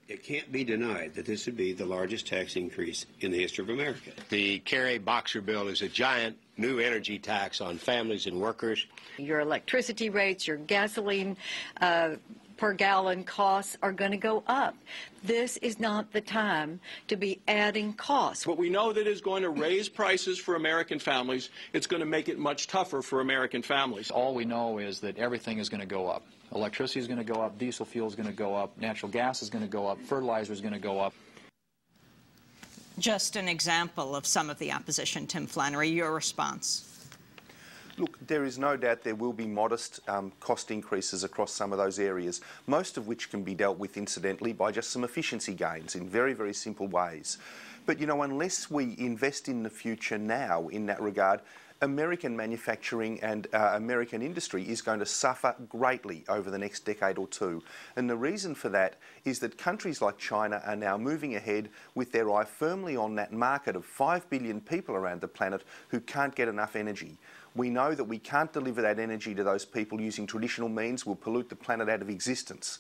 It can't be denied that this would be the largest tax increase in the history of America. The Kerry-Boxer bill is a giant new energy tax on families and workers. Your electricity rates, your gasoline per gallon costs are going to go up. This is not the time to be adding costs. But we know that it's going to raise prices for American families. It's going to make it much tougher for American families. All we know is that everything is going to go up. Electricity is going to go up, diesel fuel is going to go up, natural gas is going to go up, fertilizer is going to go up. Just an example of some of the opposition, Tim Flannery, your response. Look, there is no doubt there will be modest cost increases across some of those areas, most of which can be dealt with incidentally by just some efficiency gains in very, very simple ways. But, you know, unless we invest in the future now in that regard, American manufacturing and American industry is going to suffer greatly over the next decade or two. And the reason for that is that countries like China are now moving ahead with their eye firmly on that market of 5 billion people around the planet who can't get enough energy. We know that we can't deliver that energy to those people using traditional means. We'll pollute the planet out of existence.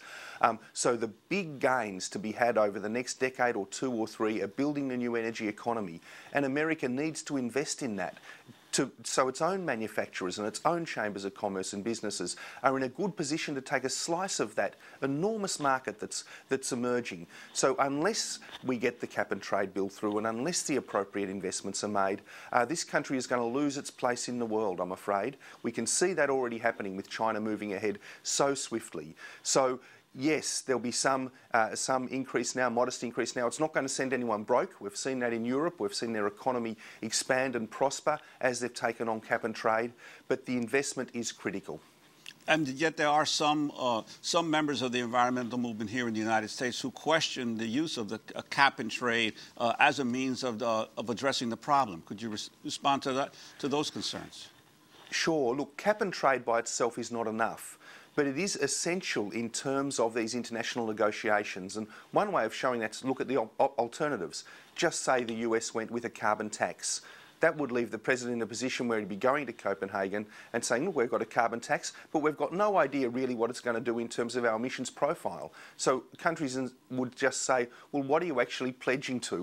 So the big gains to be had over the next decade or 2 or 3 are building the new energy economy. And America needs to invest in that. So its own manufacturers and its own chambers of commerce and businesses are in a good position to take a slice of that enormous market that's emerging. So unless we get the cap and trade bill through and unless the appropriate investments are made, this country is going to lose its place in the world, I'm afraid. We can see that already happening with China moving ahead so swiftly. So yes, there'll be some increase now, modest increase now. It's not going to send anyone broke. We've seen that in Europe. We've seen their economy expand and prosper as they've taken on cap and trade. But the investment is critical. And yet there are some members of the environmental movement here in the United States who question the use of the cap and trade as a means of addressing the problem. Could you respond to those concerns? Sure. Look, cap and trade by itself is not enough. But it is essential in terms of these international negotiations. And one way of showing that is to look at the alternatives. Just say the US went with a carbon tax. That would leave the President in a position where he'd be going to Copenhagen and saying, look, we've got a carbon tax, but we've got no idea really what it's going to do in terms of our emissions profile. So countries would just say, well, what are you actually pledging to?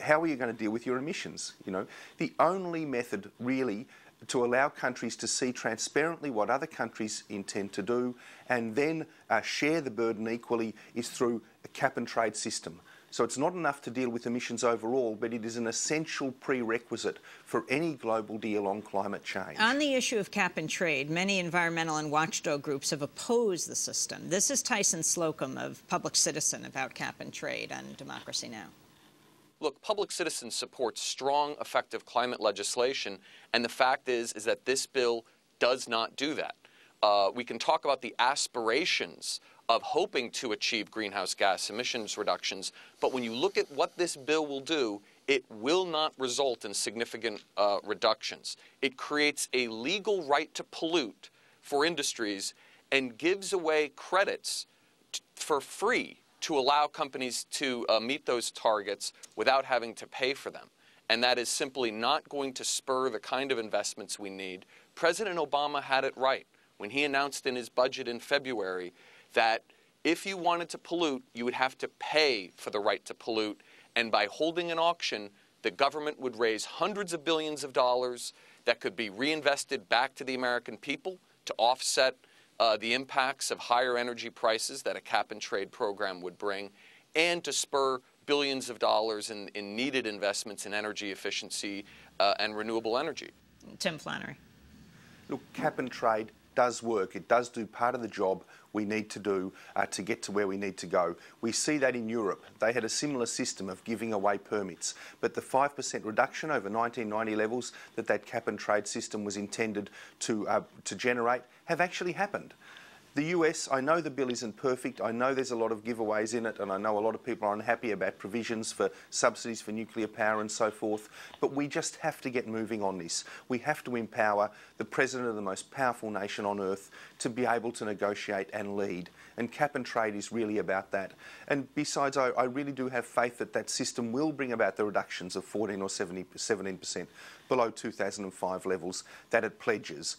How are you going to deal with your emissions? You know, the only method really to allow countries to see transparently what other countries intend to do and then share the burden equally is through a cap and trade system. So it's not enough to deal with emissions overall, but it is an essential prerequisite for any global deal on climate change. On the issue of cap and trade, many environmental and watchdog groups have opposed the system. This is Tyson Slocum of Public Citizen about cap and trade on Democracy Now! Look, Public Citizen supports strong, effective climate legislation, and the fact is that this bill does not do that. We can talk about the aspirations of hoping to achieve greenhouse gas emissions reductions, but when you look at what this bill will do, it will not result in significant reductions. It creates a legal right to pollute for industries and gives away credits for free to allow companies to meet those targets without having to pay for them. And that is simply not going to spur the kind of investments we need. President Obama had it right when he announced in his budget in February that if you wanted to pollute, you would have to pay for the right to pollute. And by holding an auction, the government would raise hundreds of billions of dollars that could be reinvested back to the American people to offset the impacts of higher energy prices that a cap-and-trade program would bring, and to spur billions of dollars in needed investments in energy efficiency and renewable energy. Tim Flannery. Look, cap-and-trade does work. It does do part of the job we need to do to get to where we need to go. We see that in Europe. They had a similar system of giving away permits, but the 5% reduction over 1990 levels that cap-and-trade system was intended to generate have actually happened. The US, I know the bill isn't perfect, I know there's a lot of giveaways in it, and I know a lot of people are unhappy about provisions for subsidies for nuclear power and so forth, but we just have to get moving on this. We have to empower the President of the most powerful nation on earth to be able to negotiate and lead, and cap and trade is really about that. And besides, I really do have faith that that system will bring about the reductions of 14 or 17%. below 2005 levels that it pledges.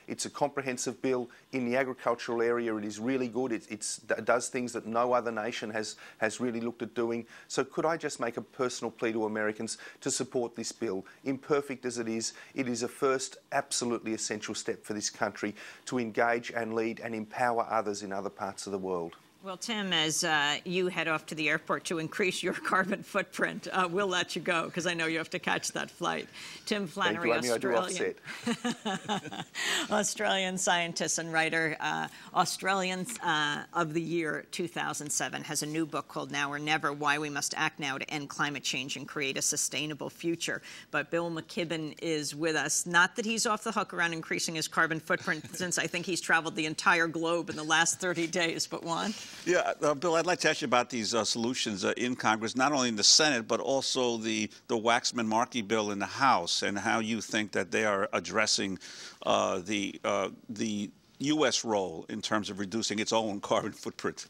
It's a comprehensive bill. In the agricultural area, it is really good. It does things that no other nation has really looked at doing. So could I just make a personal plea to Americans to support this bill? Imperfect as it is a first absolutely essential step for this country to engage and lead and empower others in other parts of the world. Well, Tim, as you head off to the airport to increase your carbon footprint, we'll let you go because I know you have to catch that flight. Tim Flannery, Australian scientist and writer, Australians of the Year 2007, has a new book called Now or Never: Why We Must Act Now to End Climate Change and Create a Sustainable Future. But Bill McKibben is with us. Not that he's off the hook around increasing his carbon footprint since I think he's traveled the entire globe in the last 30 days, but Juan? Yeah, Bill, I'd like to ask you about these solutions in Congress, not only in the Senate, but also the Waxman-Markey bill in the House, and how you think that they are addressing the U.S. role in terms of reducing its own carbon footprint.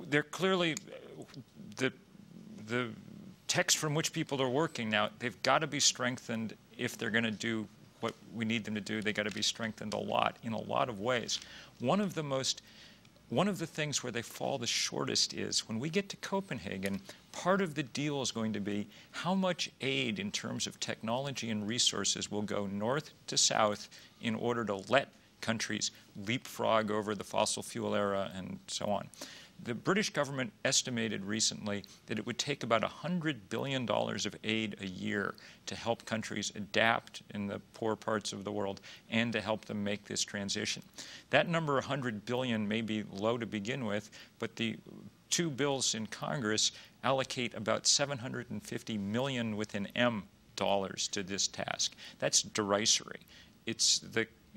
They're clearly the text from which people are working now. They've got to be strengthened if they're going to do what we need them to do. They've got to be strengthened in a lot of ways. One of the things where they fall the shortest is when we get to Copenhagen, part of the deal is going to be how much aid in terms of technology and resources will go north to south in order to let countries leapfrog over the fossil fuel era and so on. The British government estimated recently that it would take about $100 billion of aid a year to help countries adapt in the poor parts of the world and to help them make this transition. That number, $100 billion, may be low to begin with, but the two bills in Congress allocate about $750 million with an M dollars to this task. That's derisory. It's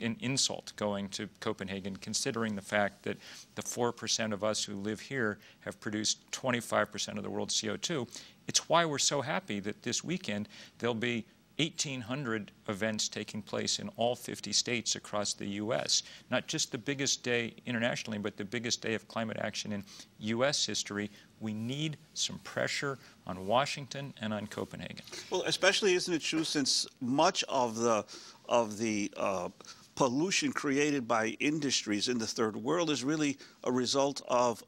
an insult going to Copenhagen, considering the fact that the 4% of us who live here have produced 25% of the world's CO2. It's why we're so happy that this weekend there'll be 1,800 events taking place in all 50 states across the U.S. Not just the biggest day internationally, but the biggest day of climate action in U.S. history. We need some pressure on Washington and on Copenhagen. Well, especially, isn't it true, since much of the pollution created by industries in the third world is really a result of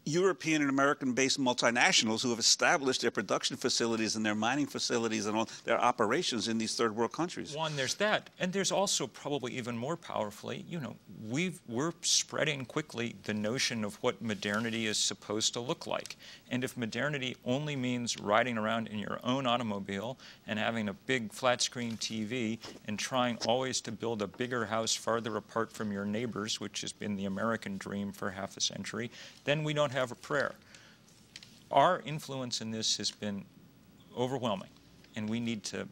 European and American-based multinationals who have established their production facilities and their mining facilities and all their operations in these third world countries. One, there's that. And there's also, probably even more powerfully, we're spreading quickly the notion of what modernity is supposed to look like. And if modernity only means riding around in your own automobile and having a big flat screen TV and trying always to build a bigger house farther apart from your neighbors, which has been the American dream for half a century, then we don't have a prayer. Our influence in this has been overwhelming, and we need to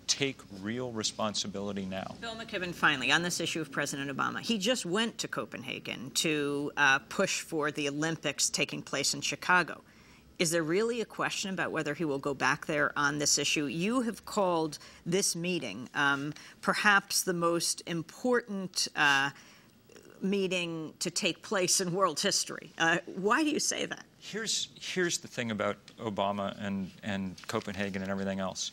take real responsibility now. Bill McKibben, finally, on this issue of President Obama. He just went to Copenhagen to push for the Olympics taking place in Chicago. Is there really a question about whether he will go back there on this issue? You have called this meeting perhaps the most important meeting to take place in world history. Why do you say that? Here's the thing about Obama and Copenhagen and everything else.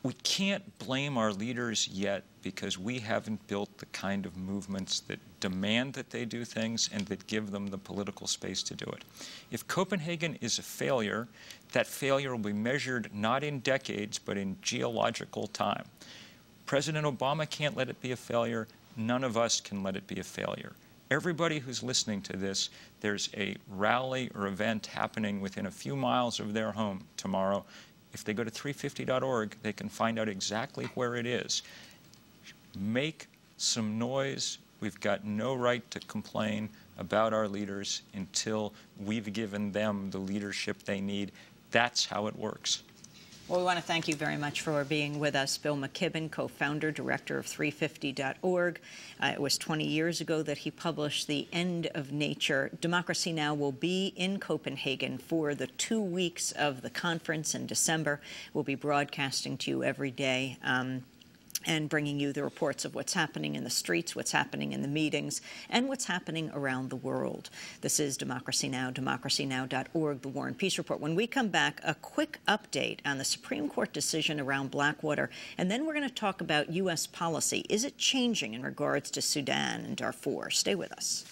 We can't blame our leaders yet because we haven't built the kind of movements that demand that they do things and that give them the political space to do it. If Copenhagen is a failure, that failure will be measured not in decades but in geological time. President Obama can't let it be a failure. None of us can let it be a failure. Everybody who's listening to this, there's a rally or event happening within a few miles of their home tomorrow. If they go to 350.org, they can find out exactly where it is. Make some noise. We've got no right to complain about our leaders until we've given them the leadership they need. That's how it works. Well, we want to thank you very much for being with us. Bill McKibben, co-founder, director of 350.org. It was 20 years ago that he published The End of Nature. Democracy Now! Will be in Copenhagen for the 2 weeks of the conference in December. We'll be broadcasting to you every day. and bringing you the reports of what's happening in the streets, what's happening in the meetings, and what's happening around the world. This is Democracy Now!, democracynow.org, the War and Peace Report. When we come back, a quick update on the Supreme Court decision around Blackwater, and then we're going to talk about U.S. policy. Is it changing in regards to Sudan and Darfur? Stay with us.